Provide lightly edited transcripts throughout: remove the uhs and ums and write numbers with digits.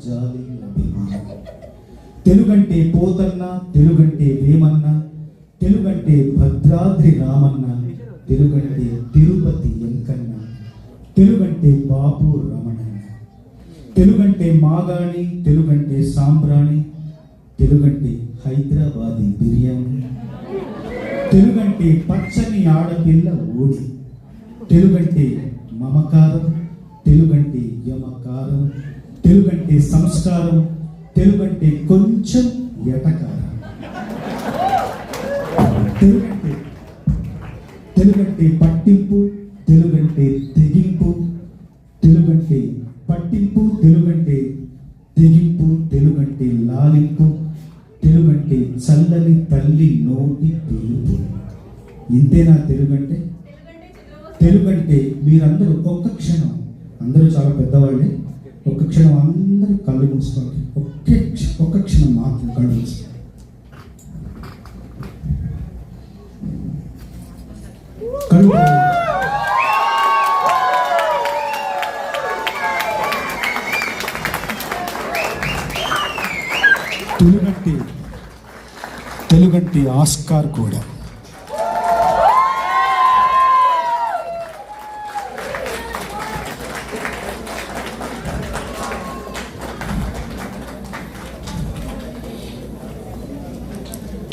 జాలి అభిమానం. తెలుగంటే పోతన్న, తెలుగంటే వేమన్న, తెలుగంటే భద్రాద్రి రామన్న, తెలుగంటే తిరుపతి వెంకన్న, తెలుగంటే బాపు రమణన్న, తెలుగంటే మాగాణి, తెలుగంటే సాంబ్రాణి, తెలుగంటే హైదరాబాదీ బిర్యానీ, తెలుగంటే పచ్చని ఆడపిల్ల ఓడి, తెలుగంటే మమకారం, తెలుగంటే యమకారం, తెలుగంటే సంస్కారం, తెలుగంటే కొంచెం ఎటకారం, తెలుగంటే పట్టింపు, తెలుగంటే తెగింపు, తెలుగంటే పట్టింపు, తెలుగంటే తెగింపు, తెలుగంటే లాలింపు, తెలుగంటే చల్లని తల్లి నోటి పిలుపు. ఇంతేనా తెలుగంటే? తెలుగంటే మీరందరూ ఒక్క క్షణం, అందరూ చాలా పెద్దవాళ్ళే, ఒక్క క్షణం అందరూ కళ్ళు మూసుకోండి. ఒక్క క్షణం మాత్రం కళ్ళు మూసుకోండి. తెలుగంటే ఆస్కార్ కూడా.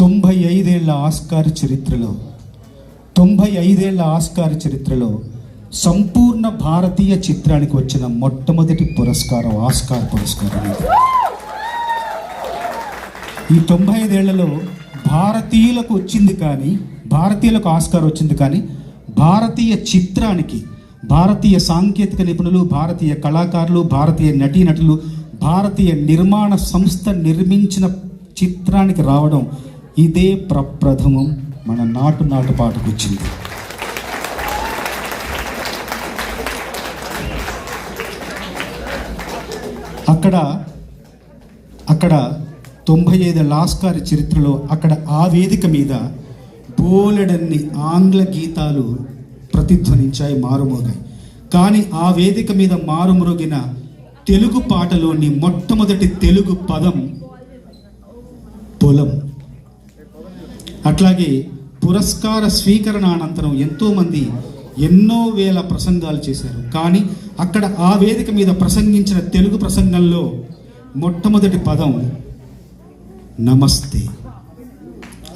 తొంభై ఐదేళ్ల ఆస్కార్ చరిత్రలో సంపూర్ణ భారతీయ చిత్రానికి వచ్చిన మొట్టమొదటి పురస్కారం ఆస్కార్ పురస్కారం. ఈ 95 ఏళ్లలో భారతీయులకు ఆస్కార్ వచ్చింది, కానీ భారతీయ చిత్రానికి, భారతీయ సాంకేతిక నిపుణులు, భారతీయ కళాకారులు, భారతీయ నటీనటులు, భారతీయ నిర్మాణ సంస్థ నిర్మించిన చిత్రానికి రావడం ఇదే ప్రప్రథమం. మన నాటు పాటకు వచ్చింది. అక్కడ 95 ఆస్కార్ చరిత్రలో అక్కడ ఆ వేదిక మీద బోలెడన్ని ఆంగ్ల గీతాలు ప్రతిధ్వనించాయి, మారుమోగాయి. కానీ ఆ వేదిక మీద మారుమ్రోగిన తెలుగు పాటలోని మొట్టమొదటి తెలుగు పదం పొలం. అట్లాగే పురస్కార స్వీకరణ అనంతరం ఎంతోమంది ఎన్నో వేల ప్రసంగాలు చేశారు, కానీ అక్కడ ఆ వేదిక మీద ప్రసంగించిన తెలుగు ప్రసంగంలో మొట్టమొదటి పదం నమస్తే.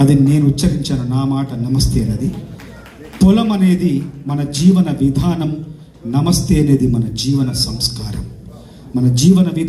అది నేను ఉచ్చరించాను, నా మాట నమస్తే అనేది. పొలం అనేది మన జీవన విధానం, నమస్తే అనేది మన జీవన సంస్కారం, మన జీవన